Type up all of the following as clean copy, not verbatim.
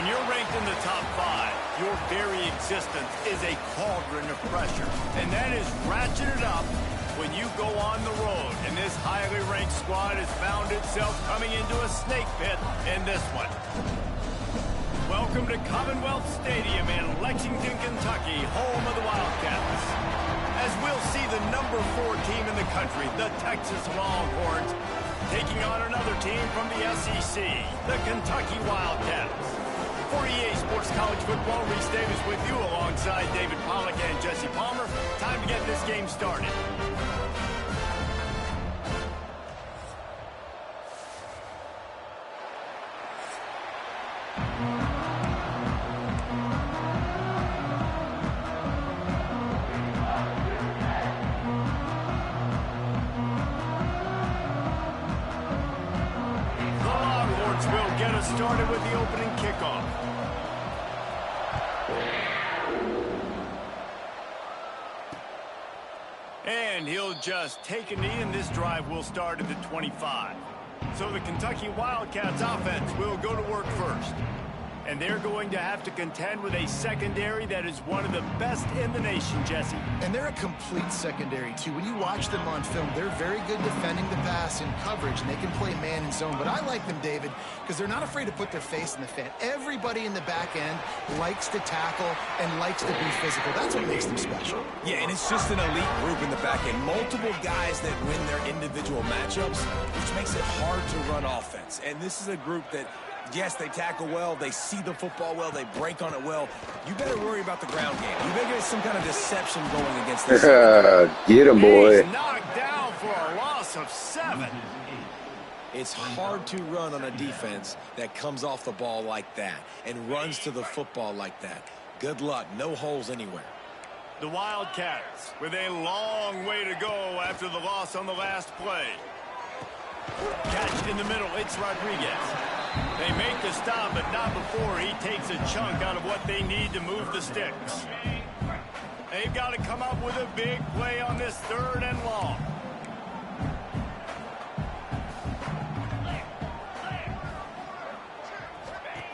When you're ranked in the top 5, your very existence is a cauldron of pressure. And that is ratcheted up when you go on the road. And this highly ranked squad has found itself coming into a snake pit in this one. Welcome to Commonwealth Stadium in Lexington, Kentucky, home of the Wildcats. As we'll see the number 4 team in the country, the Texas Longhorns, taking on another team from the SEC, the Kentucky Wildcats. For EA Sports College Football, Reese Davis with you alongside David Pollack and Jesse Palmer. Time to get this game started. Will get us started with the opening kickoff. And he'll just take a knee, and this drive will start at the 25. So the Kentucky Wildcats offense will go to work first. And they're going to have to contend with a secondary that is one of the best in the nation, Jesse. And they're a complete secondary, too. When you watch them on film, they're very good defending the pass in coverage, and they can play man and zone. But I like them, David, because they're not afraid to put their face in the fan. Everybody in the back end likes to tackle and likes to be physical. That's what makes them special. Yeah, and it's just an elite group in the back end. Multiple guys that win their individual matchups, which makes it hard to run offense. And this is a group that, yes, they tackle well, they see the football well, they break on it well. You better worry about the ground game. You better get some kind of deception going against this. Get him, boy. He's knocked down for a loss of 7. It's hard to run on a defense that comes off the ball like that and runs to the football like that. Good luck. No holes anywhere. The Wildcats with a long way to go after the loss on the last play. Catch in the middle. It's Rodriguez. They make the stop, but not before he takes a chunk out of what they need to move the sticks. They've got to come up with a big play on this 3rd and long.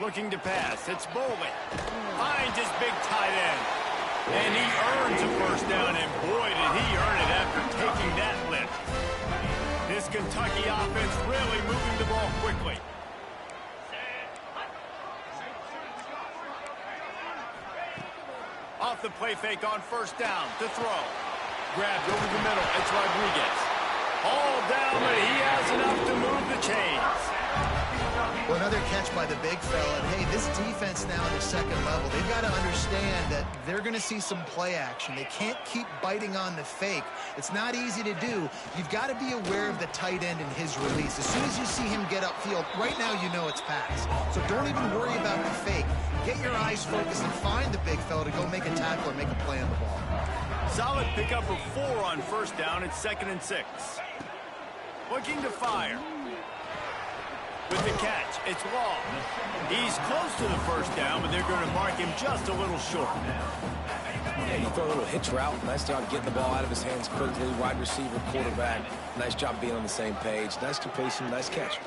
Looking to pass. It's Bowling. Finds his big tight end. And he earns a first down, and boy, did he earn it after taking that lift. This Kentucky offense really moving the ball quickly. Off the play fake on first down to throw. Grabbed over the middle. It's Rodriguez. All down, but he has enough to move the chains. Well, another catch by the big fella. And, hey, this defense now in the 2nd level, they've got to understand that they're going to see some play action. They can't keep biting on the fake. It's not easy to do. You've got to be aware of the tight end and his release. As soon as you see him get upfield, right now you know it's pass. So don't even worry about the fake. Get your eyes focused and find the big fella to go make a tackle or make a play on the ball. Solid pickup of 4 on first down. It's 2nd and 6. Looking to fire. With the catch, it's Long. He's close to the first down, but they're going to mark him just a little short. Yeah, you throw a little hitch route. Nice job getting the ball out of his hands quickly. Wide receiver, quarterback. Nice job being on the same page. Nice completion, nice catch.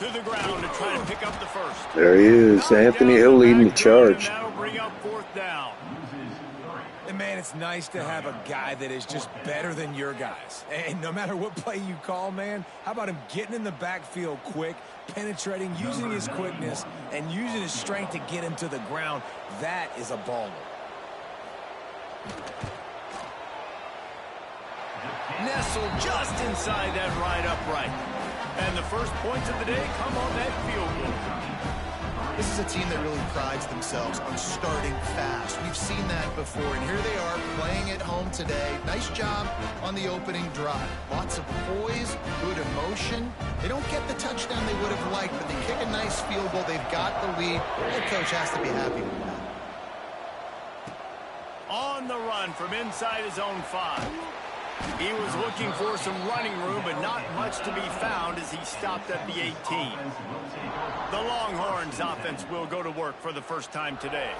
To the ground to try to pick up the first. There he is, Anthony Hill leading the charge. That'll bring up 4th down. And, man, it's nice to have a guy that is just better than your guys. And no matter what play you call, man, how about him getting in the backfield quick, penetrating, using his quickness, and using his strength to get him to the ground? That is a baller. Nestled just inside that right upright. And the first points of the day come on that field goal. This is a team that really prides themselves on starting fast. We've seen that before, and here they are playing at home today. Nice job on the opening drive. Lots of poise, good emotion. They don't get the touchdown they would have liked, but they kick a nice field goal. They've got the lead. Head coach has to be happy with that. On the run from inside his own 5. He was looking for some running room, but not much to be found as he stopped at the 18. The Longhorns offense will go to work for the first time today.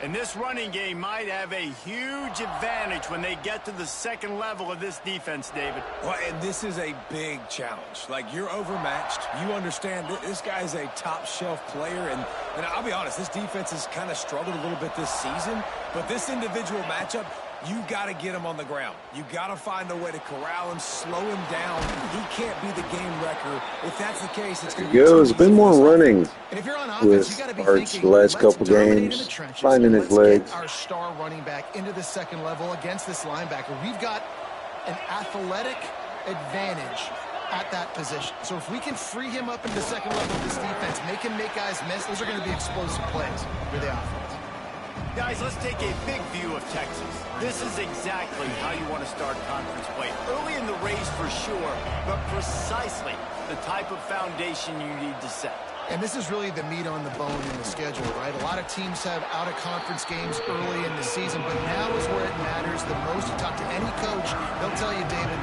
And this running game might have a huge advantage when they get to the second level of this defense, David. Well, and this is a big challenge. Like, you're overmatched. You understand this guy's a top-shelf player. And I'll be honest, this defense has kind of struggled a little bit this season. But this individual matchup, you got to get him on the ground. You got to find a way to corral him, slow him down. He can't be the game wrecker. If that's the case, it's going to be There's been more running and if you're on offense, you got to be Arch thinking, the last let's couple dominate in games, the trenches. finding his Let's legs. get our star running back into the second level against this linebacker. We've got an athletic advantage at that position. So if we can free him up into the second level of this defense, make him make guys miss, those are going to be explosive plays for the offense. Guys, let's take a big view of Texas. This is exactly how you want to start conference play. Early in the race for sure, but precisely the type of foundation you need to set. And this is really the meat on the bone in the schedule, right? A lot of teams have out-of-conference games early in the season, but now is where it matters the most. You talk to any coach, they'll tell you, David,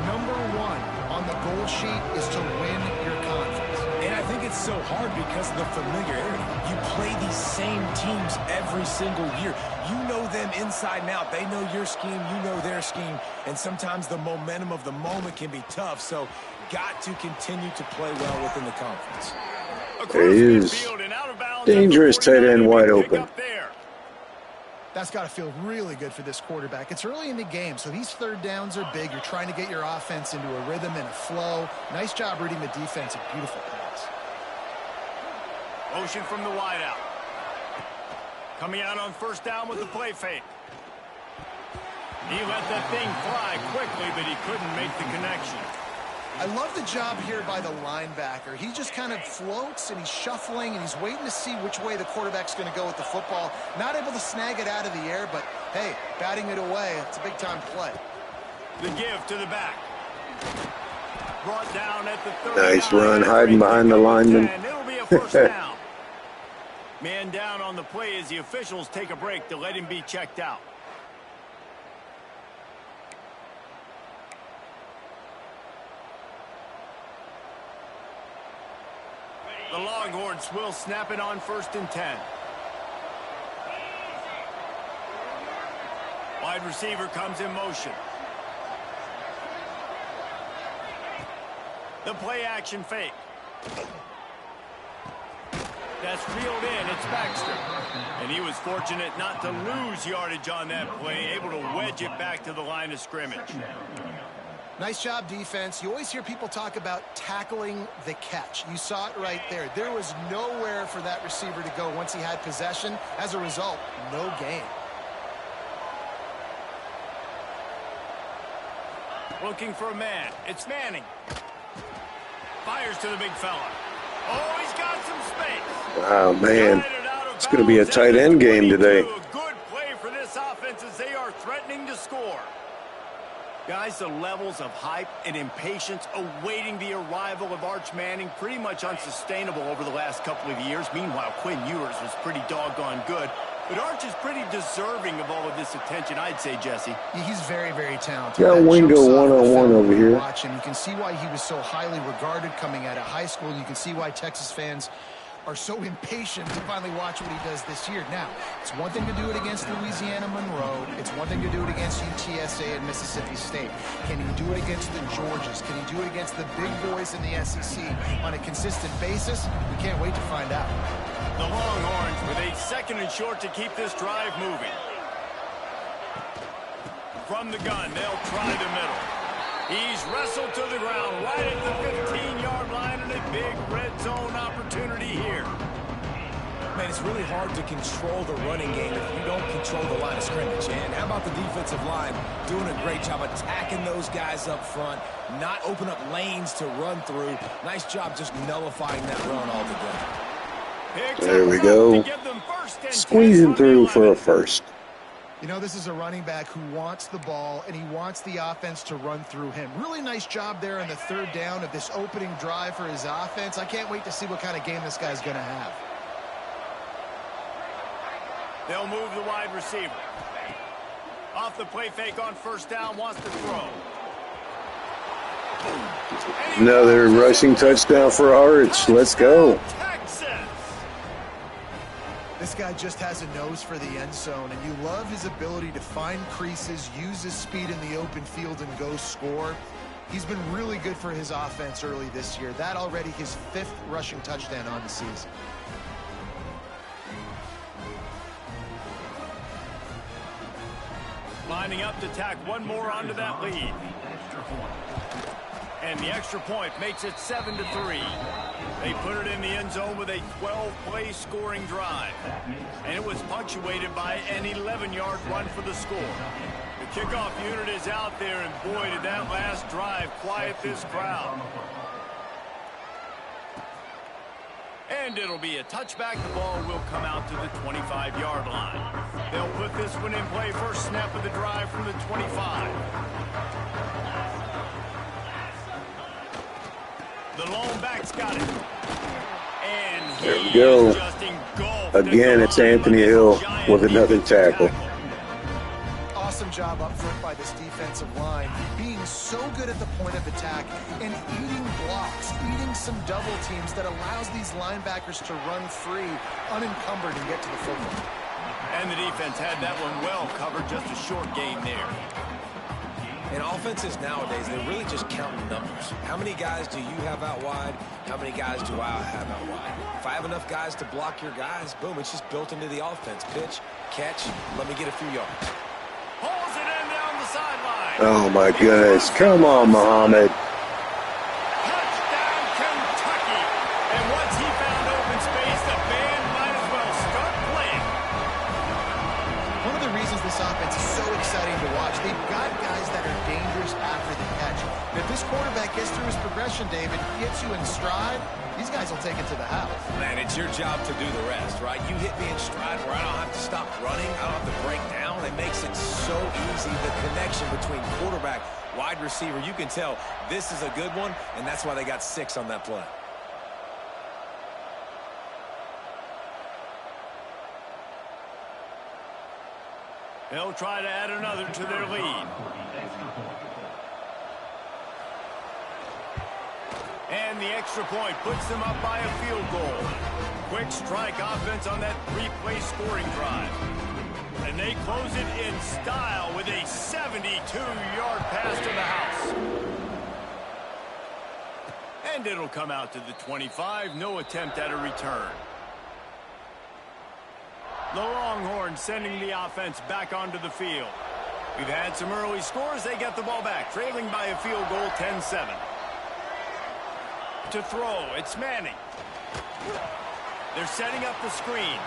number one on the goal sheet is to win your conference. And I think it's so hard because of the familiarity. You play these same teams every single year. You know them inside and out. They know your scheme, you know their scheme, and sometimes the momentum of the moment can be tough. So got to continue to play well within the conference. There he is. Dangerous tight end wide open. That's got to feel really good for this quarterback. It's early in the game, so these third downs are big. You're trying to get your offense into a rhythm and a flow. Nice job reading the defense. A beautiful pass. Motion from the wideout. Coming out on first down with the play fake. He let that thing fly quickly, but he couldn't make the connection. I love the job here by the linebacker. He just kind of floats, and he's shuffling, and he's waiting to see which way the quarterback's going to go with the football. Not able to snag it out of the air, but, hey, batting it away, it's a big-time play. The give to the back. Brought down at the 30. Nice run, hiding behind the lineman. It'll be a first down. Man down on the play as the officials take a break to let him be checked out. The Longhorns will snap it on 1st and 10. Wide receiver comes in motion. The play action fake. That's reeled in. It's Baxter. And he was fortunate not to lose yardage on that play, able to wedge it back to the line of scrimmage. Nice job, defense. You always hear people talk about tackling the catch. You saw it right there. There was nowhere for that receiver to go once he had possession. As a result, no gain. Looking for a man. It's Manning. Fires to the big fella. Oh, he's got some space. Wow, man. It's going to be a tight end game today. A good play for this offense as they are threatening to score. Guys, the levels of hype and impatience awaiting the arrival of Arch Manning pretty much unsustainable over the last couple of years. Meanwhile, Quinn Ewers was pretty doggone good. But Arch is pretty deserving of all of this attention, I'd say, Jesse. He's very, very talented. Got Wingo one-on-one over here. Watching, you can see why he was so highly regarded coming out of high school. You can see why Texas fans are so impatient to finally watch what he does this year. Now, it's one thing to do it against Louisiana Monroe. It's one thing to do it against UTSA and Mississippi State. Can he do it against the Georgias? Can he do it against the big boys in the SEC on a consistent basis? We can't wait to find out. The Longhorns with a 2nd and short to keep this drive moving. From the gun, they'll try the middle. He's wrestled to the ground right at the 15-yard line, and a big red zone opportunity here. Man, it's really hard to control the running game if you don't control the line of scrimmage. And how about the defensive line doing a great job attacking those guys up front, not open up lanes to run through. Nice job just nullifying that run altogether. There we go. Squeezing through for a first. You know, this is a running back who wants the ball, and he wants the offense to run through him. Really nice job there on the 3rd down of this opening drive for his offense. I can't wait to see what kind of game this guy's going to have. They'll move the wide receiver. Off the play fake on 1st down, wants to throw. Another rushing touchdown for Arch. Let's go. This guy just has a nose for the end zone, and you love his ability to find creases, use his speed in the open field, and go score. He's been really good for his offense early this year. That already his 5th rushing touchdown on the season. Lining up to tack one more onto that lead. And the extra point makes it 7-3. They put it in the end zone with a 12-play scoring drive. And it was punctuated by an 11-yard run for the score. The kickoff unit is out there, and boy, did that last drive quiet this crowd. And it'll be a touchback. The ball will come out to the 25-yard line. They'll put this one in play. First snap of the drive from the 25. The lone back's got it. And there we go. Again, it's Anthony Hill with another tackle. Awesome job up front by this defensive line, being so good at the point of attack and eating blocks, eating some double teams that allows these linebackers to run free, unencumbered, and get to the football. And the defense had that one well covered, just a short gain there. And offenses nowadays, they're really just counting numbers. How many guys do you have out wide? How many guys do I have out wide? If I have enough guys to block your guys, boom, it's just built into the offense. Pitch, catch, let me get a few yards. Pulls it in down the sideline. Oh, my goodness. Come on, Muhammad. Touchdown, Kentucky. And once he found open space, the band might as well start playing. One of the reasons this offense is so exciting to watch, they've got guys that are dangerous after the catch. And if this quarterback gets through his progression, David, gets you in stride, these guys will take it to the house. Man, it's your job to do the rest, right? You hit me in stride where I don't have to stop running. I don't have to break down. It makes it so easy, the connection between quarterback, wide receiver. You can tell this is a good one, and that's why they got 6 on that play. They'll try to add another to their lead. And the extra point puts them up by a field goal. Quick strike offense on that 3-play scoring drive. And they close it in style with a 72-yard pass to the house. And it'll come out to the 25. No attempt at a return. The Longhorns sending the offense back onto the field. We've had some early scores. They get the ball back, trailing by a field goal, 10-7. To throw, it's Manning. They're setting up the screen.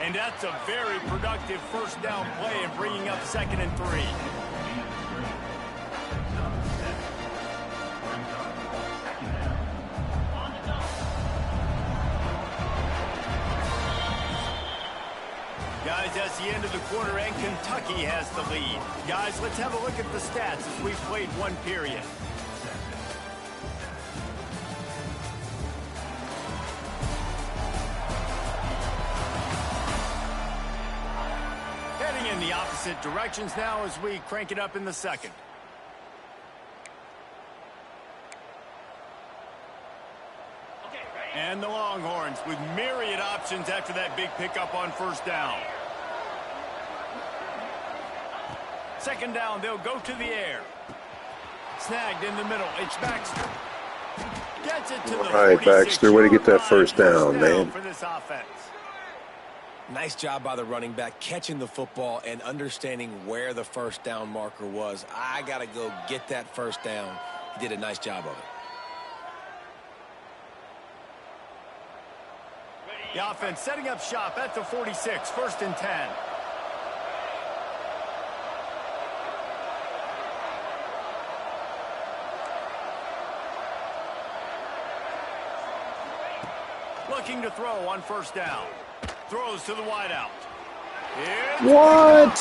And that's a very productive first down play and bringing up 2nd and 3. Guys, that's the end of the quarter, and Kentucky has the lead. Guys, let's have a look at the stats as we've played one period. Heading in the opposite directions now as we crank it up in the second. And the Longhorns with myriad options after that big pickup on first down. Second down, they'll go to the air. Snagged in the middle. It's Baxter. Gets it to the 46. All right, Baxter, way to get that first down, man. For this offense. Nice job by the running back catching the football and understanding where the first down marker was. I got to go get that first down. He did a nice job of it. The offense setting up shop at the 46, 1st and 10. Looking to throw on first down. Throws to the wideout. What?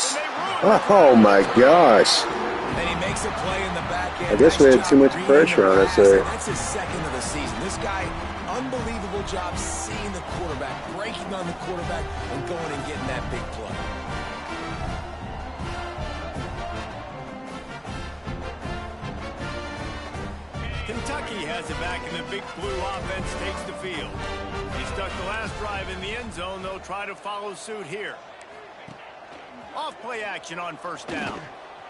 Oh, my gosh. And he makes a play in the back end. I guess we had too much pressure on us there. That's his 2nd of the season. This guy, unbelievable job seeing the quarterback, breaking on the quarterback, and going and getting that big play. Kentucky has it back, and the Big Blue offense takes the field. He stuck the last drive in the end zone. They'll try to follow suit here. Off play action on first down.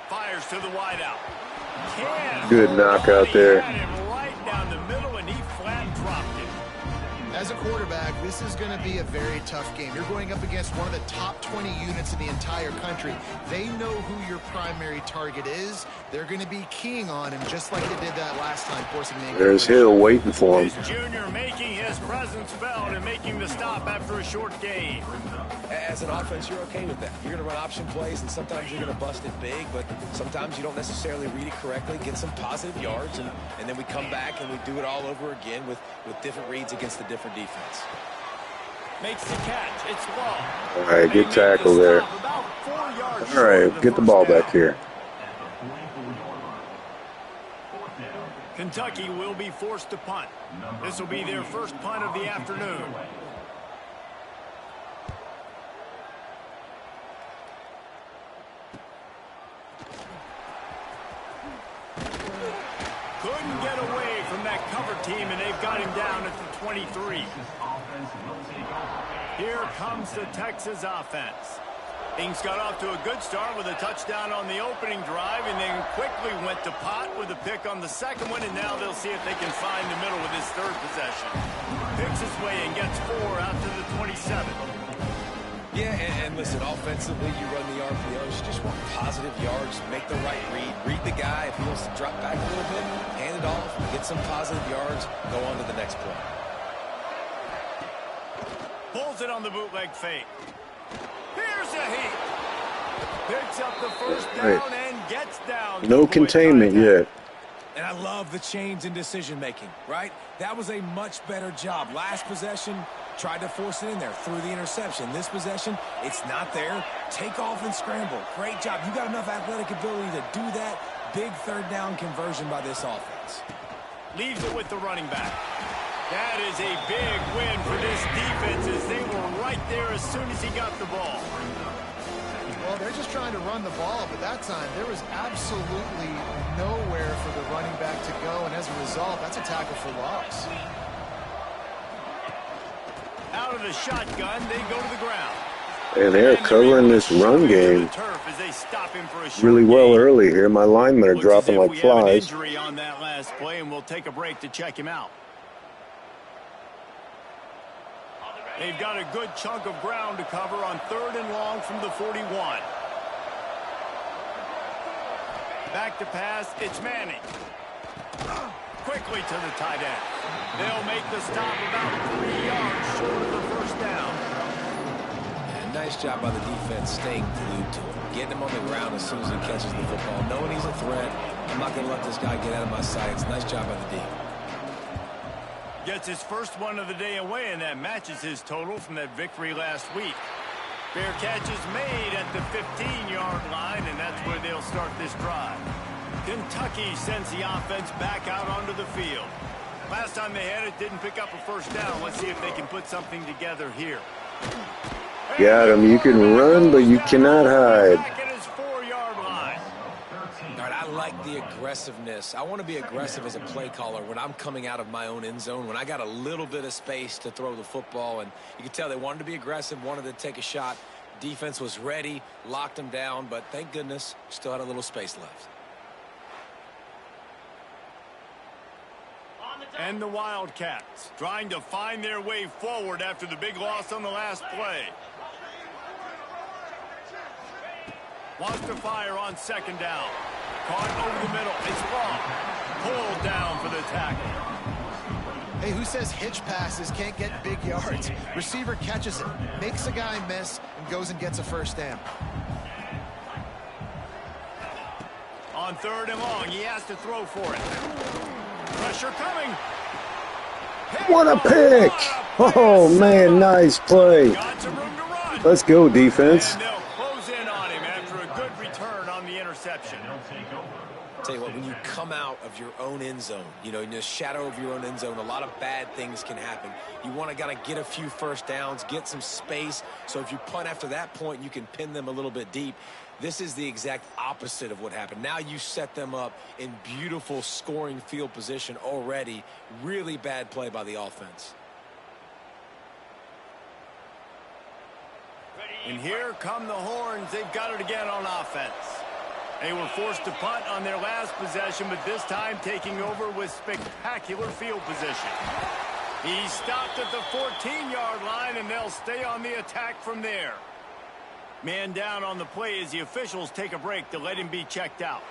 Fires to the wideout. Good knockout there. He had him right down the middle, and he flat dropped it. As a quarterback, this is going to be a very tough game. You're going up against one of the top 20 units in the entire country. They know who your primary target is. They're going to be keying on him just like they did that last time, forcing the There's Hill waiting for him. This junior making his presence felt and making the stop after a short gain. As an offense, you're okay with that. You're going to run option plays, and sometimes you're going to bust it big, but sometimes you don't necessarily read it correctly, get some positive yards, and then we come back and we do it all over again with different reads against the different defense. Makes the catch. It's long. All right, good tackle there. All right, get the ball back here. Kentucky will be forced to punt. This will be their first punt of the afternoon. Couldn't get away from that cover team, and they've got him down at the 23. Here comes the Texas offense. Things got off to a good start with a touchdown on the opening drive, and then quickly went to pot with a pick on the second one, and now they'll see if they can find the middle with his third possession. Picks his way and gets 4 out to the 27. Yeah, and listen, offensively, you run the RPOs. You just want positive yards, make the right read the guy. If he wants to drop back a little bit, hand it off, get some positive yards, go on to the next play. Pulls it on the bootleg fake. Here's a heat. Picks up the first down and gets down. No containment yet. And I love the change in decision-making, right? That was a much better job. Last possession, tried to force it in there, threw the interception. This possession, it's not there. Take off and scramble. Great job. You got enough athletic ability to do that. Big third down conversion by this offense. Leaves it with the running back. That is a big win for this defense as they were right there as soon as he got the ball. Well, they're just trying to run the ball, but that time there was absolutely nowhere for the running back to go, and as a result, that's a tackle for loss. Out of the shotgun, they go to the ground. And they're covering this run game really well early here. My linemen are dropping like flies. Injury on that last play, and we'll take a break to check him out. They've got a good chunk of ground to cover on 3rd and long from the 41. Back to pass, it's Manning. Quickly to the tight end. They'll make the stop about 3 yards short of the first down. And nice job by the defense staying glued to him. Getting him on the ground as soon as he catches the football. Knowing he's a threat, I'm not going to let this guy get out of my sights. Nice job by the D. Gets his first one of the day away, and that matches his total from that victory last week. Fair catch is made at the 15-yard line, and that's where they'll start this drive. Kentucky sends the offense back out onto the field. Last time they had it, didn't pick up a first down. Let's see if they can put something together here. Got him. You can run, but you cannot hide. Back at his 4-yard line. All right, I like the aggressiveness. I want to be aggressive as a play caller when I'm coming out of my own end zone, when I got a little bit of space to throw the football. And you can tell they wanted to be aggressive, wanted to take a shot. Defense was ready, locked them down, but thank goodness still had a little space left. And the Wildcats trying to find their way forward after the big loss on the last play. Wants to fire on 2nd down. Caught over the middle. It's long. Pulled down for the tackle. Hey, who says hitch passes can't get big yards? Receiver catches it, makes a guy miss, and goes and gets a first down. On 3rd and long, he has to throw for it. Pressure coming. What a pick! Oh, man, nice play. Got some room to run. Let's go, defense. And they'll close in on him after a good return on the interception. Tell you what, when you come come out of your own end zone, you know, in the shadow of your own end zone, a lot of bad things can happen. You want to get a few first downs, get some space, so if you punt after that point, you can pin them a little bit deep. This is the exact opposite of what happened. Now you set them up in beautiful scoring field position already. Really bad play by the offense. And here come the horns. They've got it again on offense. They were forced to punt on their last possession, but this time taking over with spectacular field position. He stopped at the 14-yard line, and they'll stay on the attack from there. Man down on the play as the officials take a break to let him be checked out.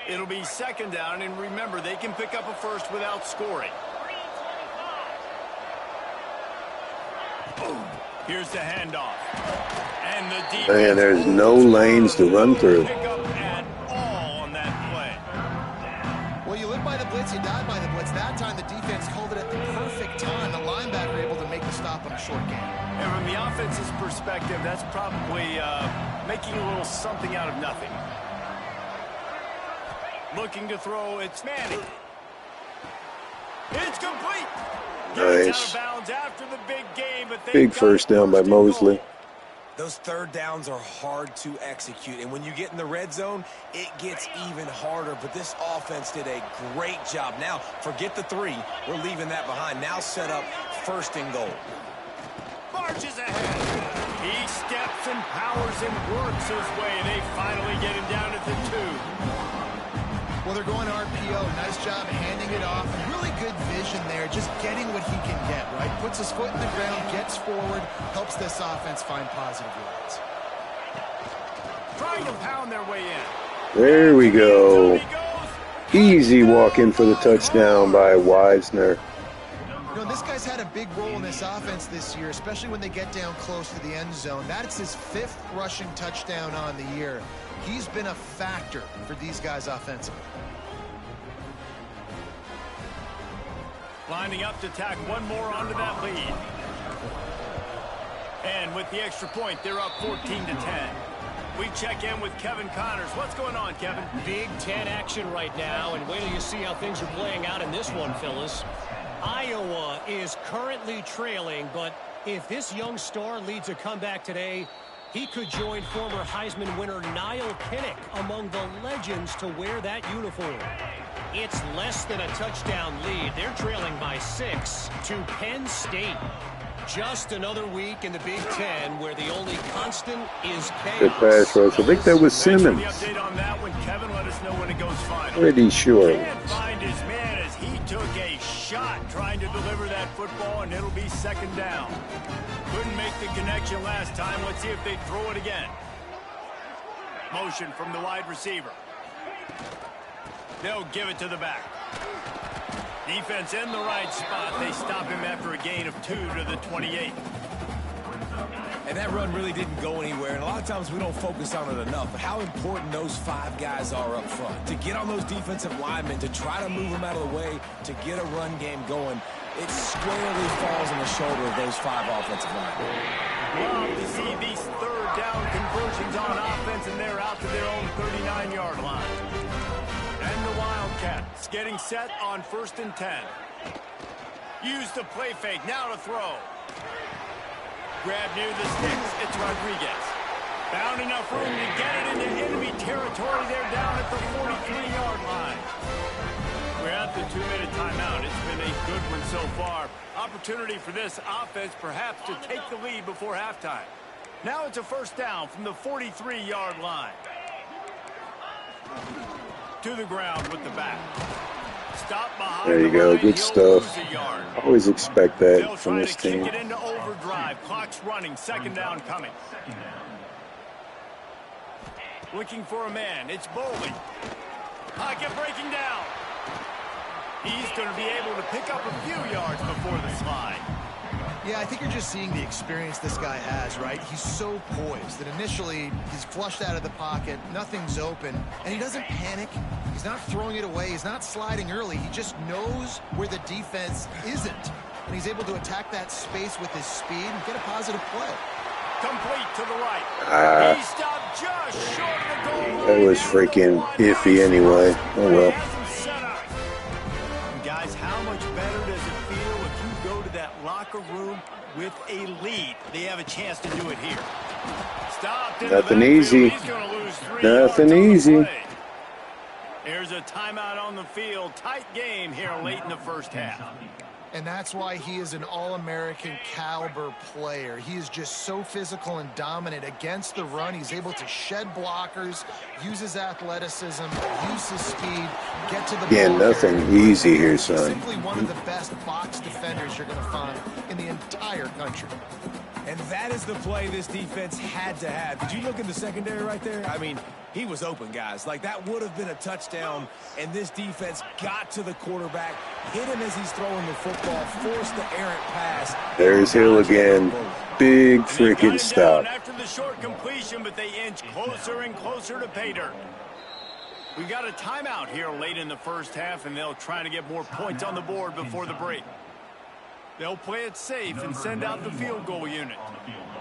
It'll be second down, and remember, they can pick up a first without scoring. Here's the handoff. And the defense. Man, there's no lanes to run through. Pick up at all on that play. Well, you live by the blitz, you die by the blitz. That time the defense called it at the perfect time. The linebacker able to make the stop on a short game. And from the offense's perspective, that's probably making a little something out of nothing. Looking to throw, it's Manning. It's complete. Nice. Out of bounds after the big game, but Big first down by Mosley. Those third downs are hard to execute, and when you get in the red zone, it gets even harder. But this offense did a great job. Now, forget the 3. We're leaving that behind. Now set up first and goal. Marches ahead. He steps and powers and works his way. They finally get him down at the 2. Well, they're going RPO. Nice job handing it off. Really good vision there, just getting what he can get, right? Puts his foot in the ground, gets forward, helps this offense find positive yards. Trying to pound their way in. There we go. Easy walk in for the touchdown by Wisner. You know, this guy's had a big role in this offense this year, especially when they get down close to the end zone. That's his 5th rushing touchdown on the year. He's been a factor for these guys offensively. Lining up to tack one more onto that lead. And with the extra point, they're up 14-10. We check in with Kevin Connors. What's going on, Kevin? Big Ten action right now, and wait till you see how things are playing out in this one, Phyllis. Iowa is currently trailing, but if this young star leads a comeback today, he could join former Heisman winner Niall Kinnick among the legends to wear that uniform. It's less than a touchdown lead. They're trailing by 6 to Penn State. Just another week in the Big Ten where the only constant is chaos. Good pass rush. I think that was Simmons. Update on that one, Kevin. Let us know when it goes final. Pretty sure. Can't find his man as he took a shot trying to deliver that football, and it'll be second down. Couldn't make the connection last time. Let's see if they throw it again. Motion from the wide receiver. They'll give it to the back. Defense in the right spot. They stop him after a gain of 2 to the 28. And that run really didn't go anywhere, and a lot of times we don't focus on it enough, but how important those 5 guys are up front. To get on those defensive linemen, to try to move them out of the way, to get a run game going, it squarely falls on the shoulder of those 5 offensive linemen. Love to see these third down conversions on offense, and they're out to their own 39-yard line. And the Wildcats getting set on 1st and 10. Use the play fake, now to throw. Grab near the sticks, it's Rodriguez. Found enough room to get it into enemy territory. They're down at the 43-yard line. We're at the 2-minute timeout. It's been a good one so far. Opportunity for this offense perhaps to take the lead before halftime. Now it's a first down from the 43-yard line. To the ground with the back. Stop behind. There you go. Good stuff. Always expect that from this team. Kick it into overdrive. Clock's running. Second down coming. Looking for a man. It's Boley. Pocket breaking down. He's going to be able to pick up a few yards before the slide. Yeah, I think you're just seeing the experience this guy has, right? He's so poised that initially he's flushed out of the pocket, nothing's open, and he doesn't panic. He's not throwing it away. He's not sliding early. He just knows where the defense isn't, and he's able to attack that space with his speed and get a positive play. Complete to the right. He stopped just short of the goal line. That was freaking iffy anyway. Oh well. Guys, how much better does it feel if you go to that locker room with a lead? They have a chance to do it here. Stopped into Nothing the easy. He's going to lose 3 Nothing yards on the easy. play. There's a timeout on the field. Tight game here late in the first half. And that's why he is an all-American caliber player. He is just so physical and dominant against the run. He's able to shed blockers, use his athleticism, use his speed, get to the ball. Yeah, nothing easy here, He's son. simply one of the best box defenders you're going to find in the entire country. And that is the play this defense had to have. Did you look in the secondary right there? I mean, he was open, guys. Like, that would have been a touchdown, and this defense got to the quarterback, hit him as he's throwing the football, forced the errant pass. There's Hill again. Big freaking stop. After the short completion, but they inch closer and closer to pay dirt. We got a timeout here late in the first half, and they'll try to get more points on the board before the break. They'll play it safe and send out the field goal unit.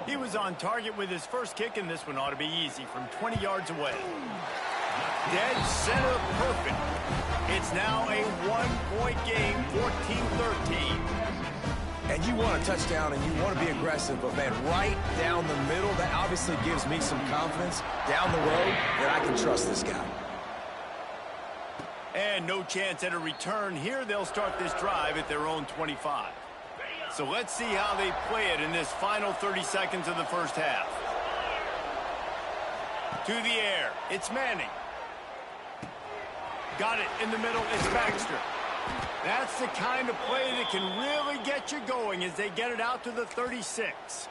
He was on target with his first kick, and this one ought to be easy from 20 yards away. Dead center perfect. It's now a one-point game, 14-13. And you want a touchdown and you want to be aggressive, but, man, right down the middle, that obviously gives me some confidence down the road that I can trust this guy. And no chance at a return here. They'll start this drive at their own 25. So let's see how they play it in this final 30 seconds of the first half. To the air. It's Manning. Got it in the middle. It's Baxter. That's the kind of play that can really get you going as they get it out to the 36.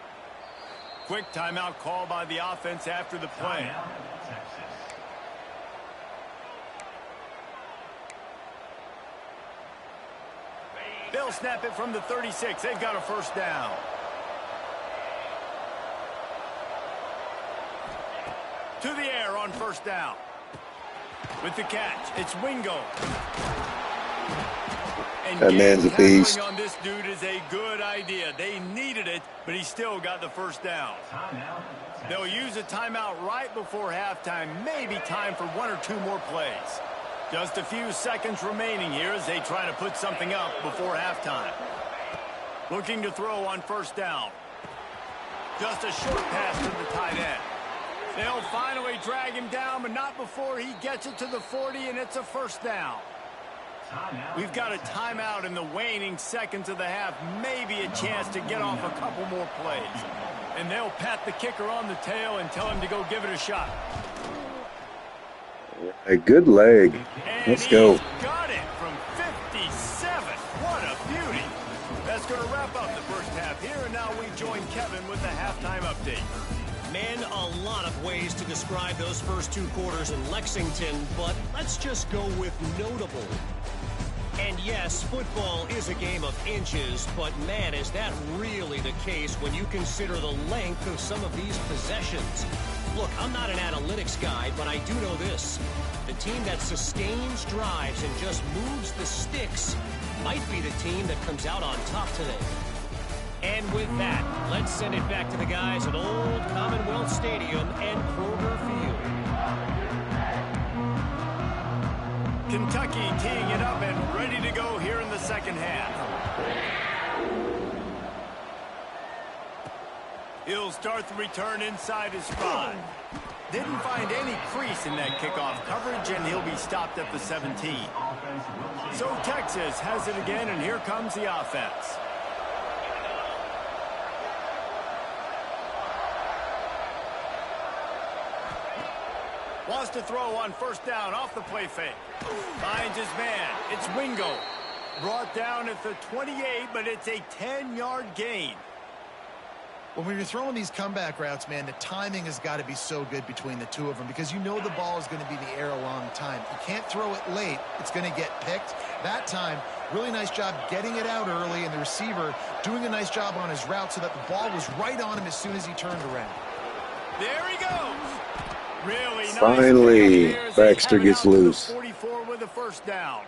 Quick timeout call by the offense after the play. They'll snap it from the 36. They've got a first down. To the air on first down. With the catch, it's Wingo. And that man's a beast. On this dude is a good idea. They needed it, but he still got the first down. They'll use a timeout right before halftime. Maybe time for 1 or 2 more plays. Just a few seconds remaining here as they try to put something up before halftime. Looking to throw on first down. Just a short pass to the tight end. They'll finally drag him down, but not before he gets it to the 40, and it's a first down. We've got a timeout in the waning seconds of the half. Maybe a chance to get off a couple more plays. And they'll pat the kicker on the tail and tell him to go give it a shot. A good leg. Let's go. Got it from 57. What a beauty. That's going to wrap up the first half here, and now we join Kevin with the halftime update. Man, a lot of ways to describe those first 2 quarters in Lexington, but let's just go with notable. And yes, football is a game of inches, but man, is that really the case when you consider the length of some of these possessions. Look, I'm not an analytics guy, but I do know this. The team that sustains drives and just moves the sticks might be the team that comes out on top today. And with that, let's send it back to the guys at Old Commonwealth Stadium and Kroger Field. Kentucky teeing it up and ready to go here in the second half. He'll start the return inside his spot. Didn't find any crease in that kickoff coverage, and he'll be stopped at the 17. So Texas has it again, and here comes the offense. Wants to throw on first down off the play fake. Finds his man. It's Wingo. Brought down at the 28, but it's a 10-yard gain. When you're throwing these comeback routes, man, the timing has got to be so good between the two of them because you know the ball is going to be in the air a long time. You can't throw it late. It's going to get picked. That time, really nice job getting it out early, and the receiver doing a nice job on his route so that the ball was right on him as soon as he turned around. There he goes. Really nice. Finally, Baxter gets loose. 44 with a first down.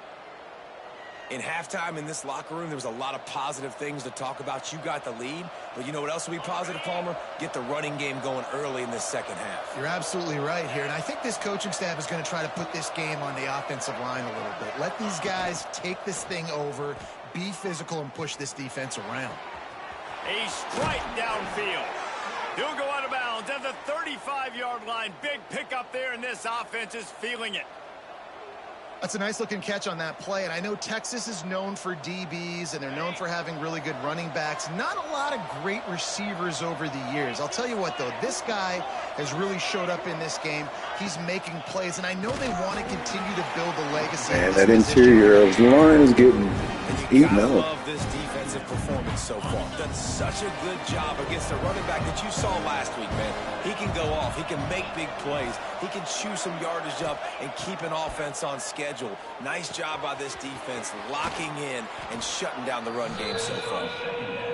In halftime in this locker room, there was a lot of positive things to talk about. You got the lead, but you know what else will be positive, Palmer? Get the running game going early in this second half. You're absolutely right here, and I think this coaching staff is going to try to put this game on the offensive line a little bit. Let these guys take this thing over, be physical, and push this defense around. A strike downfield. He'll go out of bounds at the 35-yard line. Big pickup there, and this offense is feeling it. That's a nice-looking catch on that play, and I know Texas is known for DBs, and they're known for having really good running backs. Not a lot of great receivers over the years. I'll tell you what, though, this guy has really showed up in this game. He's making plays, and I know they want to continue to build a legacy. Man, that interior of the line is getting eaten up. Love this defensive performance so far. Done such a good job against the running back that you saw last week, man. He can go off. He can make big plays. He can chew some yardage up and keep an offense on schedule. Nice job by this defense locking in and shutting down the run game so far.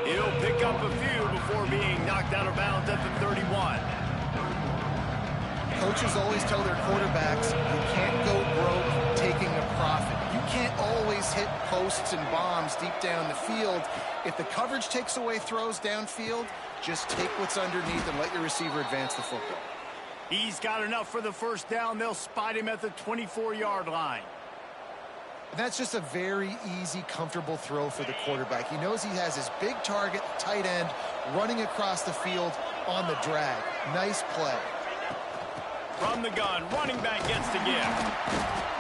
He'll pick up a few before being knocked out of bounds at the 31. Coaches always tell their quarterbacks, you can't go broke taking a profit. You can't always hit posts and bombs deep down the field. If the coverage takes away throws downfield, just take what's underneath and let your receiver advance the football. He's got enough for the first down. They'll spot him at the 24-yard line. That's just a very easy, comfortable throw for the quarterback. He knows he has his big target, tight end, running across the field on the drag. Nice play. From the gun, running back gets to give.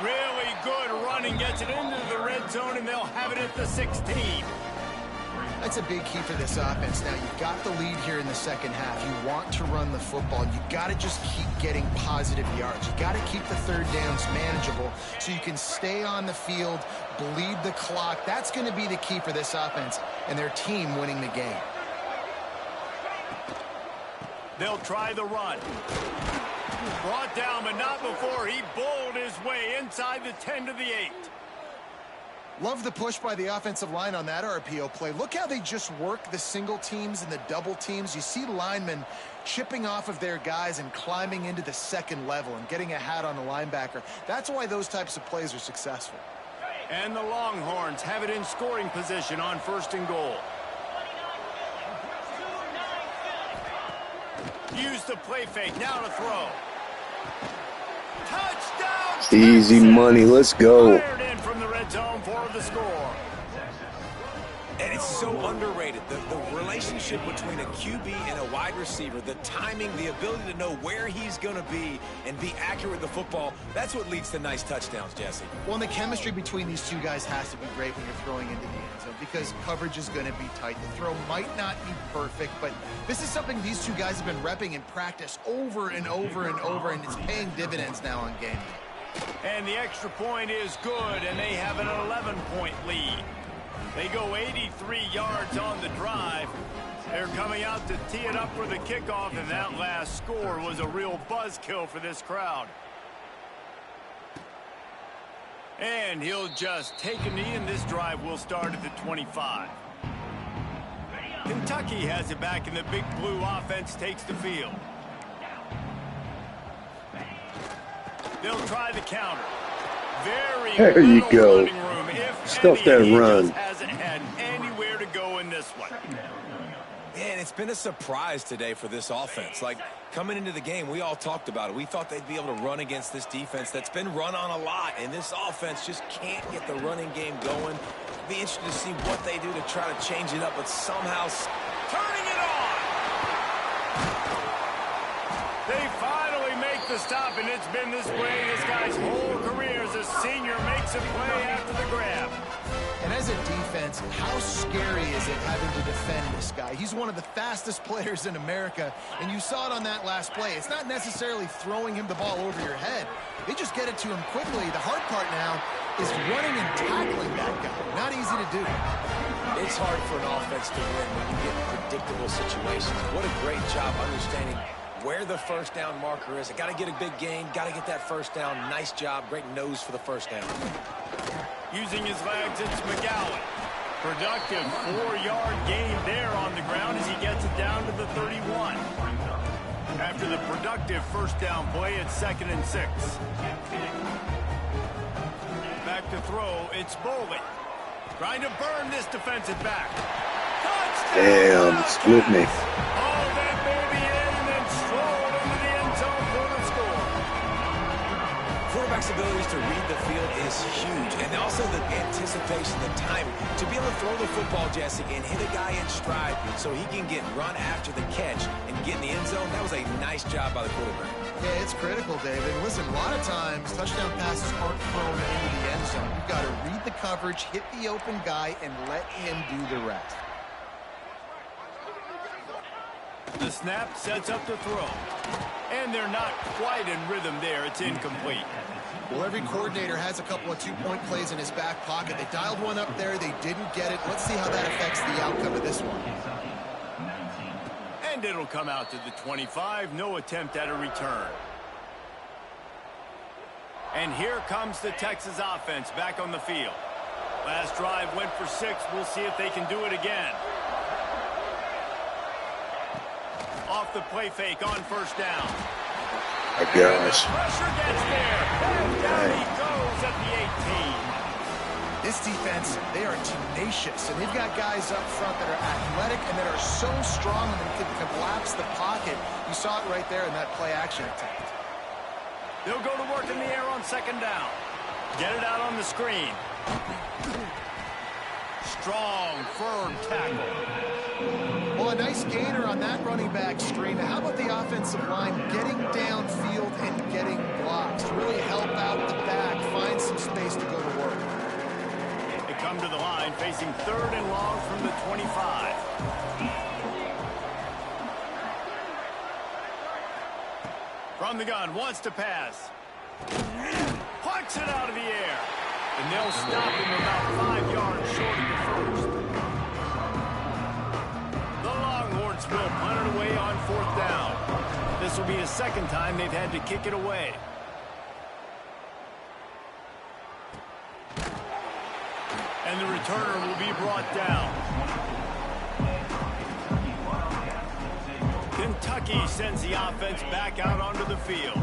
Really good running, gets it into the red zone, and they'll have it at the 16. That's a big key for this offense. Now, you've got the lead here in the second half. You want to run the football. You got to just keep getting positive yards. You got to keep the third downs manageable so you can stay on the field, bleed the clock. That's going to be the key for this offense and their team winning the game. They'll try the run. Brought down, but not before he bowled his way inside the 10 to the 8. Love the push by the offensive line on that RPO play. Look how they just work the single teams and the double teams. You see linemen chipping off of their guys and climbing into the second level and getting a hat on the linebacker. That's why those types of plays are successful. And the Longhorns have it in scoring position on 1st and goal. Use the play fake, now to throw. Touchdown! It's easy money, let's go. Fired in from the red zone for the score. And it's so underrated, the relationship between a QB and a wide receiver, the timing, the ability to know where he's going to be and be accurate with the football, that's what leads to nice touchdowns, Jesse. Well, and the chemistry between these two guys has to be great when you're throwing into the end zone because coverage is going to be tight. The throw might not be perfect, but this is something these two guys have been repping in practice over and over and over, and it's paying dividends now on game day. And the extra point is good, and they have an 11-point lead. They go 83 yards on the drive. They're coming out to tee it up for the kickoff, and that last score was a real buzzkill for this crowd. And he'll just take a knee, and this drive will start at the 25. Kentucky has it back, and the big blue offense takes the field. They'll try the counter. There you go. Stuff that run. Hasn't had anywhere to go in this one. Man, it's been a surprise today for this offense. Like, coming into the game, we all talked about it. We thought they'd be able to run against this defense that's been run on a lot, and this offense just can't get the running game going. Be interested to see what they do to try to change it up, but somehow turning it on. They finally make the stop, and it's been this way this guy's whole career as a senior makes a play after the grab. And as a defense, how scary is it having to defend this guy? He's one of the fastest players in America, and you saw it on that last play. It's not necessarily throwing him the ball over your head. They just get it to him quickly. The hard part now is running and tackling that guy. Not easy to do. It's hard for an offense to win when you get in predictable situations. What a great job understanding where the first down marker is. I got to get a big gain, got to get that first down. Nice job, great nose for the first down. Using his legs, it's McGowan. Productive 4-yard gain there on the ground as he gets it down to the 31. After the productive first down play, it's 2nd and 6. Back to throw, it's Bowling. Trying to burn this defensive back. Damn, split me. Oh, that baby in and then strolled into the end zone for the score. Quarterback's abilities to read the field is huge, and also the anticipation, the timing. To be able to throw the football, Jesse, and hit a guy in stride so he can get run after the catch and get in the end zone, that was a nice job by the quarterback. Yeah, it's critical, David. Listen, a lot of times, touchdown passes aren't thrown into the end zone. You've got to read the coverage, hit the open guy, and let him do the rest. The snap sets up the throw. And they're not quite in rhythm there. It's incomplete. Well, every coordinator has a couple of two-point plays in his back pocket. They dialed one up there. They didn't get it. Let's see how that affects the outcome of this one. And it'll come out to the 25. No attempt at a return. And here comes the Texas offense back on the field. Last drive went for 6. We'll see if they can do it again. Off the play fake on first down. My gosh. Pressure gets there. And down he goes at the 18. This defense, they are tenacious, and they've got guys up front that are athletic and that are so strong and can collapse the pocket. You saw it right there in that play-action attempt. They'll go to work in the air on second down. Get it out on the screen. Strong, firm tackle. Well, a nice gainer on that running back screen. How about the offensive line getting downfield and getting blocks to really help out the back, find some space to go to work? They come to the line facing 3rd and long from the 25. From the gun, wants to pass. Pucks it out of the air. And they'll stop him about 5 yards short of the first. The Longhorns will punt it away on 4th down. This will be the second time they've had to kick it away. And the returner will be brought down. Kentucky sends the offense back out onto the field.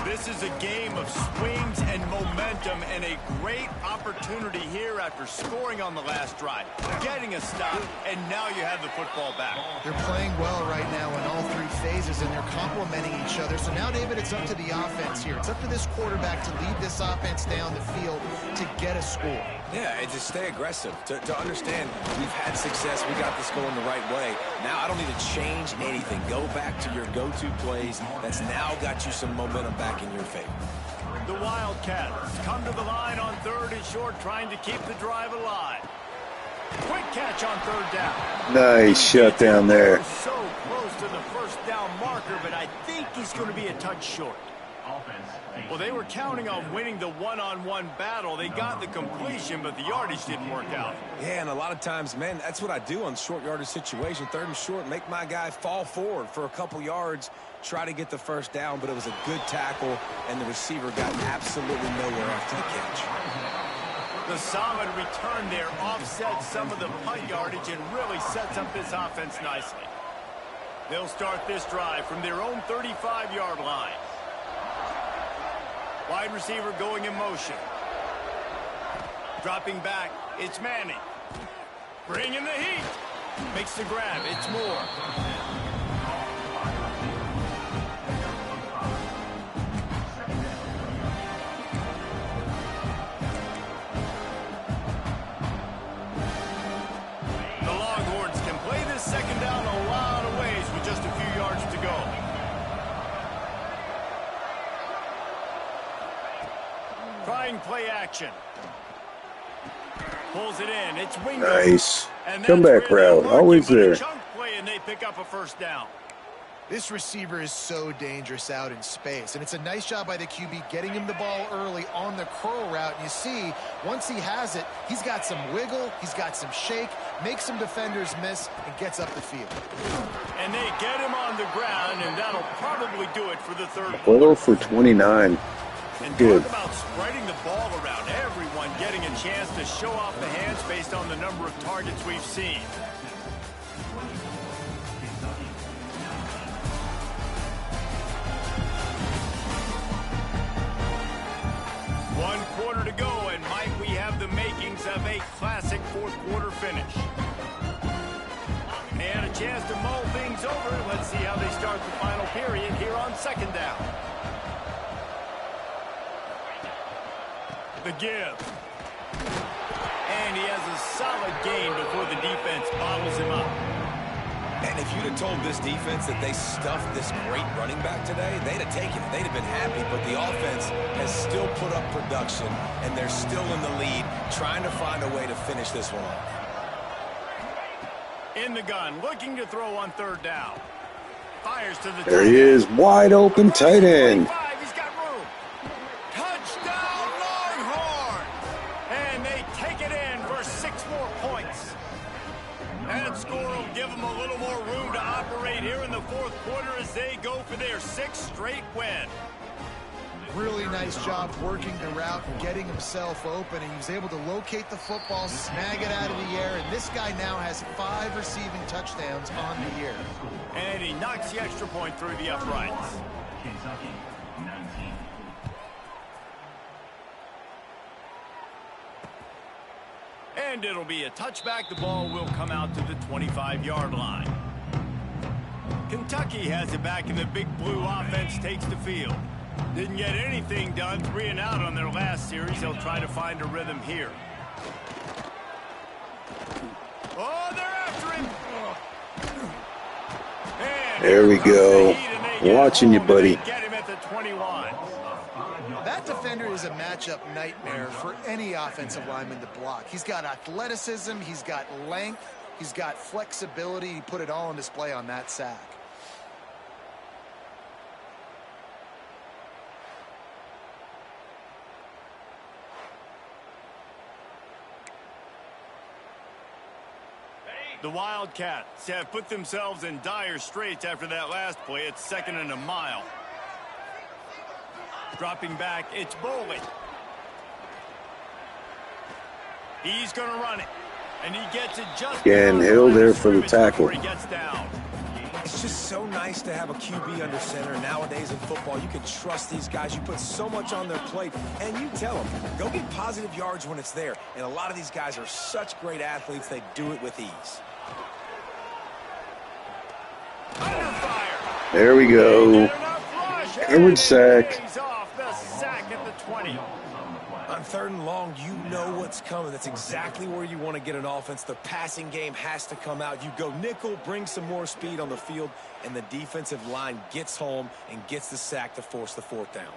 This is a game of swings and momentum and a great opportunity here after scoring on the last drive, getting a stop, and now you have the football back. They're playing well right now in all 3 phases, and they're complementing each other. So now, David, it's up to the offense here. It's up to this quarterback to lead this offense down the field to get a score. Yeah, and to stay aggressive, to understand we've had success, we got this going the right way. Now I don't need to change anything. Go back to your go-to plays. That's now got you some momentum back in your favor. The Wildcats come to the line on 3rd and short, trying to keep the drive alive. Quick catch on 3rd down. Nice shutdown there. So close to the first down marker, but I think he's going to be a touch short. Well, they were counting on winning the one-on-one battle. They got the completion, but the yardage didn't work out. Yeah, and a lot of times, man, that's what I do on short yardage situation. 3rd and short, make my guy fall forward for a couple yards, try to get the first down, but it was a good tackle, and the receiver got absolutely nowhere after the catch. The solid return there offsets some of the punt yardage and really sets up this offense nicely. They'll start this drive from their own 35-yard line. Wide receiver going in motion. Dropping back, it's Manning. Bringing the heat. Makes the grab, it's Moore. The Longhorns can play this second down a lot of ways with just a few yards to go. Trying play action. Pulls it in. It's Wingo. Nice. Comeback route. Always there. Chunk play, and they pick up a first down. This receiver is so dangerous out in space, and it's a nice job by the QB getting him the ball early on the curl route. And you see, once he has it, he's got some wiggle, he's got some shake, makes some defenders miss, and gets up the field. And they get him on the ground, and that'll probably do it for the 3rd. Photo for 29. And Good. talk about spreading the ball around. Everyone getting a chance to show off the hands based on the number of targets we've seen. One quarter to go, and Mike, we have the makings of a classic fourth quarter finish. And a chance to mull things over. Let's see how they start the final period here on second down. The give. And he has a solid gain before the defense bottles him up. And if you'd have told this defense that they stuffed this great running back today, they'd have taken it. They'd have been happy, but the offense has still put up production, and they're still in the lead, trying to find a way to finish this one off. In the gun, looking to throw on third down. Fires to the There he is, wide open tight end. He's got room. Touchdown, Longhorn! And they take it in for 6 more points. That score will give them a little more room to operate here in the fourth quarter as they go for their 6th straight win. Really nice job working the route and getting himself open. And he was able to locate the football, snag it out of the air, and this guy now has 5 receiving touchdowns on the year. And he knocks the extra point through the uprights. And it'll be a touchback. The ball will come out to the 25-yard line. Kentucky has it back, and the big blue offense takes the field. Didn't get anything done, 3 and out on their last series. They'll try to find a rhythm here. Oh, they're after him. And there we go. Watching you, buddy. Get him at the 21. That defender is a matchup nightmare for any offensive lineman to block. He's got athleticism, he's got length, he's got flexibility. He put it all on display on that sack. The Wildcats have put themselves in dire straits after that last play. It's 2nd and a mile. Dropping back, it's Bowling. He's going to run it. And he gets it just Again, Hill there for the tackle. He gets down. It's just so nice to have a QB under center. Nowadays in football, you can trust these guys. You put so much on their plate, and you tell them, go get positive yards when it's there. And a lot of these guys are such great athletes, they do it with ease. Under fire. There we go. Edward sack. He's off the sack at the 20. On 3rd and long, you know what's coming. That's exactly where you want to get an offense. The passing game has to come out. You go nickel, bring some more speed on the field, and the defensive line gets home and gets the sack to force the 4th down.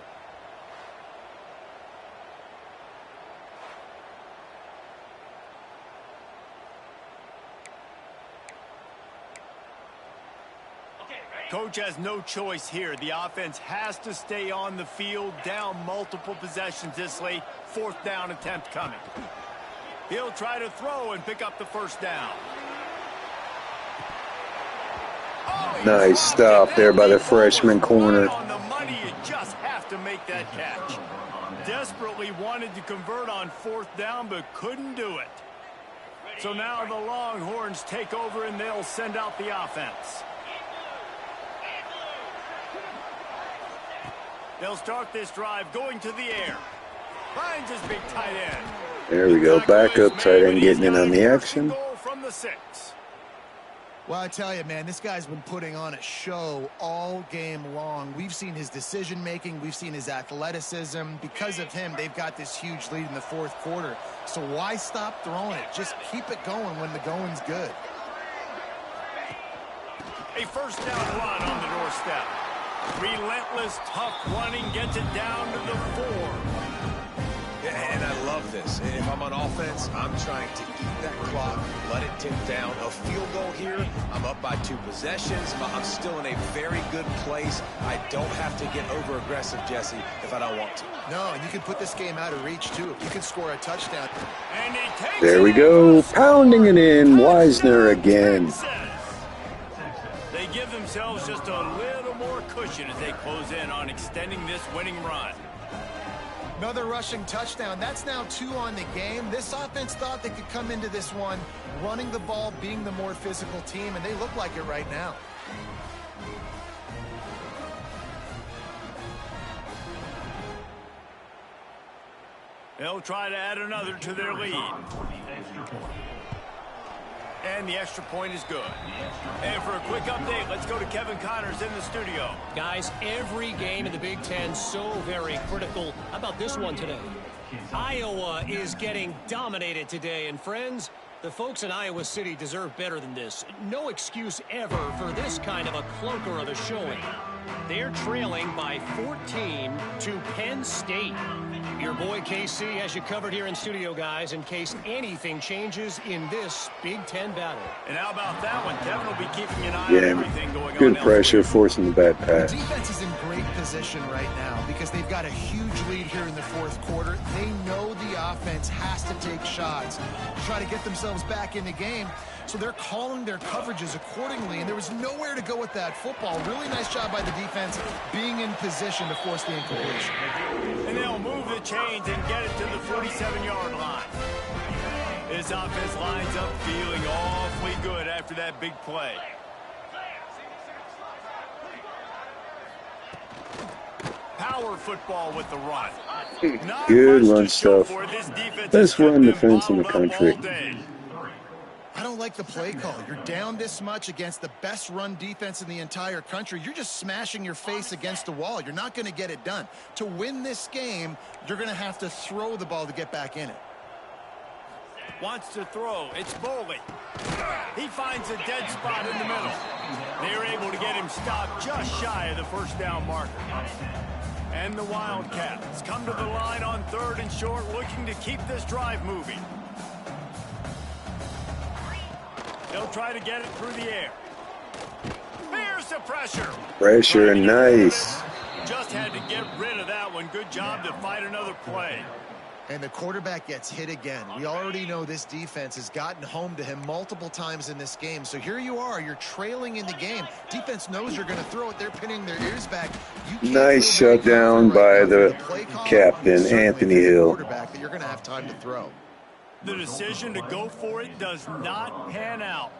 Coach has no choice here. The offense has to stay on the field, down multiple possessions this late. 4th down attempt coming. He'll try to throw and pick up the 1st down. Oh, Nice stop there by the freshman corner. On the money, you just have to make that catch. Desperately wanted to convert on 4th down, but couldn't do it. So now the Longhorns take over, and they'll send out the offense. They'll start this drive going to the air. Finds his big tight end. There we go. Back up tight end getting in on the action. From the 6. Well, I tell you, man, this guy's been putting on a show all game long. We've seen his decision-making. We've seen his athleticism. Because of him, they've got this huge lead in the 4th quarter. So why stop throwing it? Just keep it going when the going's good. A 1st down run on the doorstep. Relentless, tough running, gets it down to the 4. And I love this. If I'm on offense, I'm trying to eat that clock, let it tick down. A field goal here, I'm up by 2 possessions. I'm still in a very good place. I don't have to get over-aggressive, Jesse, if I don't want to. No, and you can put this game out of reach, too. You can score a touchdown. And he takes There we go. Pounding it in. Wisner again. They give themselves just a little more cushion as they close in on extending this winning run. Another rushing touchdown. That's now 2 on the game. This offense thought they could come into this one running the ball, being the more physical team, and they look like it right now. They'll try to add another to their lead. And the extra point is good. And for a quick update, let's go to Kevin Connors in the studio. Guys, every game in the Big Ten so very critical. How about this one today? Iowa is getting dominated today. And friends, the folks in Iowa City deserve better than this. No excuse ever for this kind of a clunker of a showing. They're trailing by 14 to Penn State. Your boy KC has you covered here in studio, guys, in case anything changes in this Big Ten battle. And how about that one? Kevin will be keeping an eye on everything going on. Good pressure, forcing the bad pass. The defense is in great position right now because they've got a huge lead here in the fourth quarter. They know the offense has to take shots to try to get themselves back in the game. So they're calling their coverages accordingly, and there was nowhere to go with that football. Really nice job by the defense being in position to force the incompletion. And they'll move the chains and get it to the 47-yard line. This offense lines up feeling awfully good after that big play. Power football with the run. Good run stuff. Best run defense in the country. I don't like the play call. You're down this much against the best run defense in the entire country. You're just smashing your face against the wall. You're not going to get it done. To win this game, you're going to have to throw the ball to get back in it. Wants to throw. It's Boley. He finds a dead spot in the middle. They're able to get him stopped just shy of the first down marker. And the Wildcats come to the line on 3rd and short, looking to keep this drive moving. They'll try to get it through the air. Here's the pressure. Pressure, nice. Just had to get rid of that one. Good job to fight another play. And the quarterback gets hit again. We already know this defense has gotten home to him multiple times in this game. So here you are. You're trailing in the game. Defense knows you're going to throw it. They're pinning their ears back. Nice shutdown by the captain, Anthony Hill. Quarterback that you're going to have time to throw. The decision to go for it does not pan out.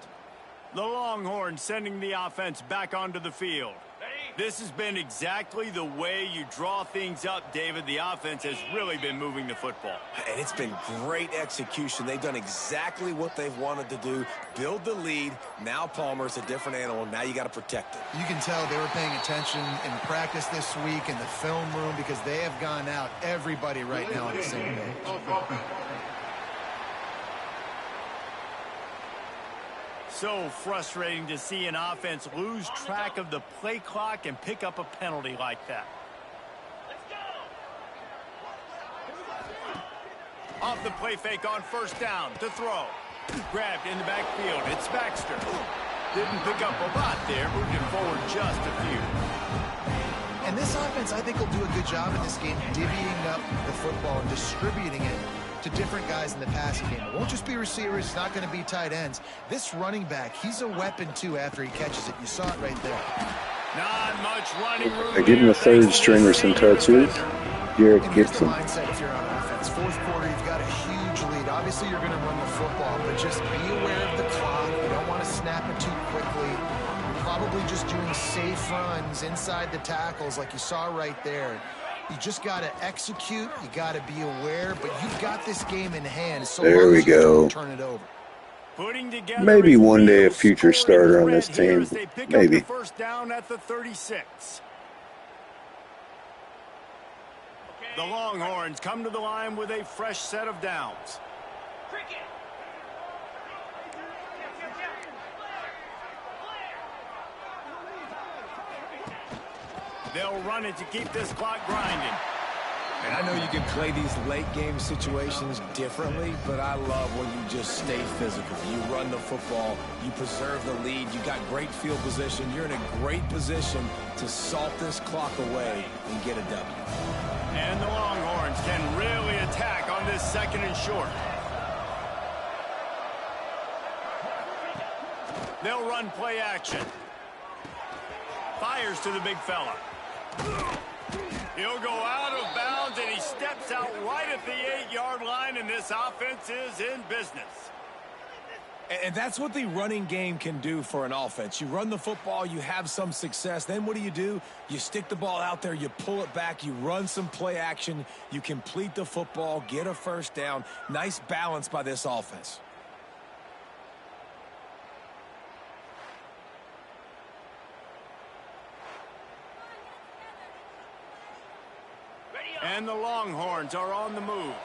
The Longhorns sending the offense back onto the field. This has been exactly the way you draw things up, David. The offense has really been moving the football. And it's been great execution. They've done exactly what they've wanted to do. Build the lead. Now Palmer's a different animal. Now you got to protect it. You can tell they were paying attention in practice this week in the film room because they have gone out, everybody right now on the same page. So frustrating to see an offense lose track of the play clock and pick up a penalty like that. Off the play fake on 1st down to throw. Grabbed in the backfield. It's Baxter. Didn't pick up a lot there. Moved it forward just a few. And this offense, I think, will do a good job in this game divvying up the football and distributing it to different guys in the passing game. It won't just be receivers. It's not going to be tight ends. This running back, he's a weapon, too, after he catches it. You saw it right there. Not much running room. I give him a 3rd stringer some touches. Garrett Gibson. Here's the mindset if you're on offense. 4th quarter, you've got a huge lead. Obviously, you're going to run the football, but just be aware of the clock. You don't want to snap it too quickly. You're probably just doing safe runs inside the tackles like you saw right there. You just got to execute. You got to be aware, but you've got this game in hand. So there we go. Turn it over. Maybe one day a future starter on this team. Maybe. 1st down at the 36. The Longhorns come to the line with a fresh set of downs. They'll run it to keep this clock grinding. And I know you can play these late game situations differently, but I love when you just stay physical. You run the football, you preserve the lead, you got great field position, you're in a great position to salt this clock away and get a W. And the Longhorns can really attack on this 2nd and short. They'll run play action. Fires to the big fella. He'll go out of bounds, and he steps out right at the 8-yard line, and this offense is in business. And that's what the running game can do for an offense. You run the football, you have some success. Then what do? You stick the ball out there, you pull it back, you run some play action, you complete the football, get a first down. Nice balance by this offense. And the Longhorns are on the move.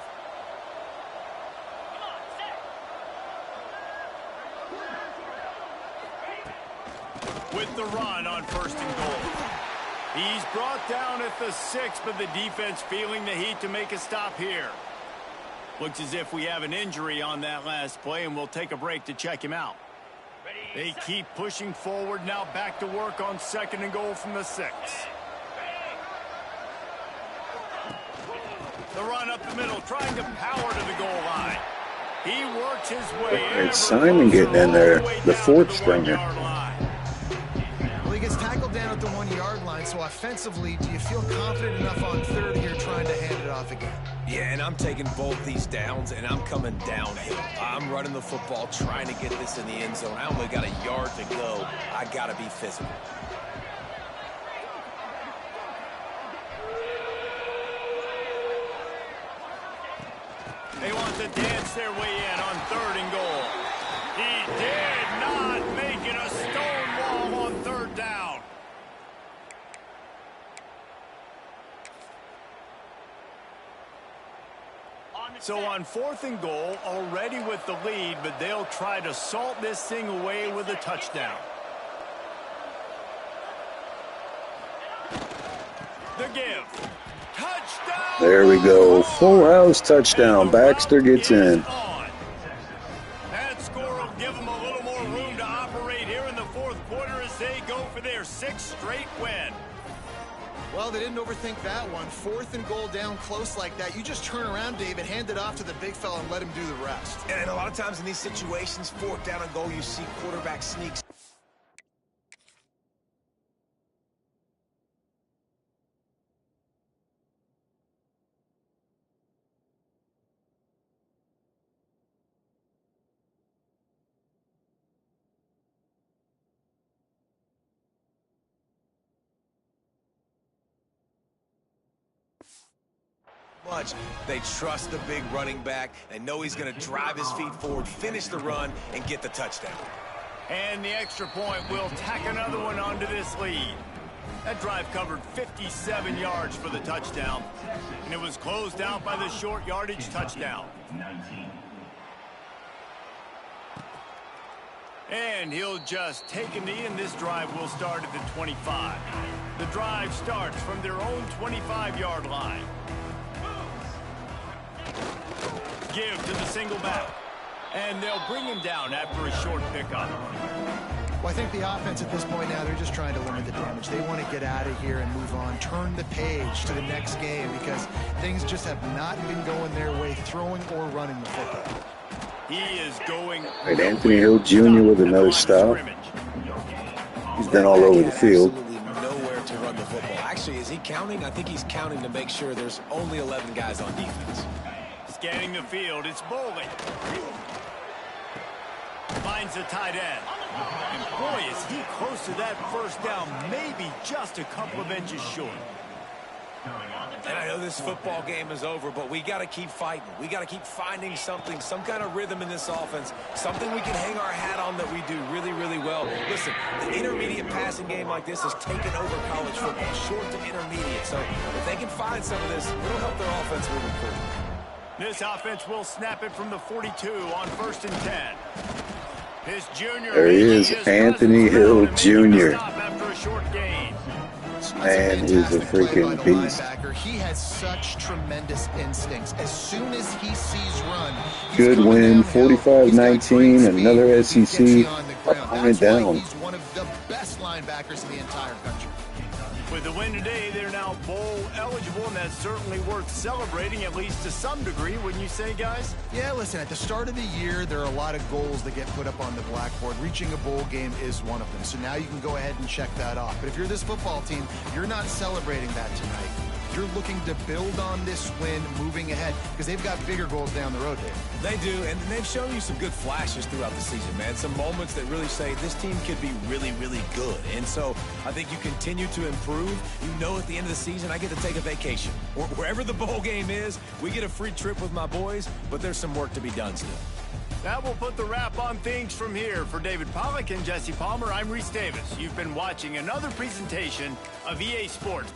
With the run on 1st and goal. He's brought down at the 6, but the defense feeling the heat to make a stop here. Looks as if we have an injury on that last play, and we'll take a break to check him out. They keep pushing forward, now back to work on 2nd and goal from the 6. The run up the middle, trying to power to the goal line. He works his way. And Simon getting in there, the 4th stringer. Well, he gets tackled down at the 1-yard line, so offensively, do you feel confident enough on 3rd here trying to hand it off again? Yeah, and I'm taking both these downs, and I'm coming downhill. I'm running the football, trying to get this in the end zone. I only got a yard to go. I got to be physical. They want to dance their way in on 3rd and goal. He did not make it a stone wall on 3rd down. So on 4th and goal, already with the lead, but they'll try to salt this thing away with a touchdown. The give. Touchdown! There we go. Full house touchdown. Baxter gets in. That score will give them a little more room to operate here in the 4th quarter as they go for their 6th straight win. Well, they didn't overthink that one. 4th and goal down close like that. You just turn around, David, hand it off to the big fella and let him do the rest. And a lot of times in these situations, 4th down and goal, you see quarterback sneaks. Much. They trust the big running back. They know he's going to drive his feet forward, finish the run, and get the touchdown. And the extra point will tack another one onto this lead. That drive covered 57 yards for the touchdown, and it was closed out by the short yardage touchdown. And he'll just take a knee, and this drive will start at the 25. The drive starts from their own 25-yard line. Give to the single back. And they'll bring him down after a short pickup. Well, I think the offense at this point now, they're just trying to limit the damage. They want to get out of here and move on, turn the page to the next game because things just have not been going their way, throwing or running the football. He is going. Right, Anthony Hill Jr. with another stop. He's been all over the field. Absolutely nowhere to run the football. Actually, is he counting? I think he's counting to make sure there's only 11 guys on defense. Scanning the field, it's Bowling. Finds the tight end. And boy, is he close to that first down, maybe just a couple of inches short. And I know this football game is over, but we got to keep fighting. We got to keep finding something, some kind of rhythm in this offense, something we can hang our hat on that we do really, really well. Listen, the intermediate passing game like this has taken over college football, short to intermediate. So if they can find some of this, it'll help their offense moving forward. This offense will snap it from the 42 on 1st and 10. This junior. There he is, Anthony Hill Jr. After a short gain. This man is a freaking beast. He has such tremendous instincts. As soon as he sees run, good win, 45-19, another SEC opponent down. He's one of the best linebackers in the entire country. With the win today, they're now bowl eligible, and that's certainly worth celebrating, at least to some degree, wouldn't you say, guys? Yeah, listen, at the start of the year, there are a lot of goals that get put up on the blackboard. Reaching a bowl game is one of them, so now you can go ahead and check that off. But if you're this football team, you're not celebrating that tonight. you're looking to build on this win moving ahead because they've got bigger goals down the road, Dave. They do, and they've shown you some good flashes throughout the season, man. Some moments that really say this team could be really, really good. And so I think you continue to improve. You know at the end of the season, I get to take a vacation. Wherever the bowl game is, we get a free trip with my boys, but there's some work to be done still. That will put the wrap on things from here. For David Pollack and Jesse Palmer, I'm Reese Davis. You've been watching another presentation of EA Sports.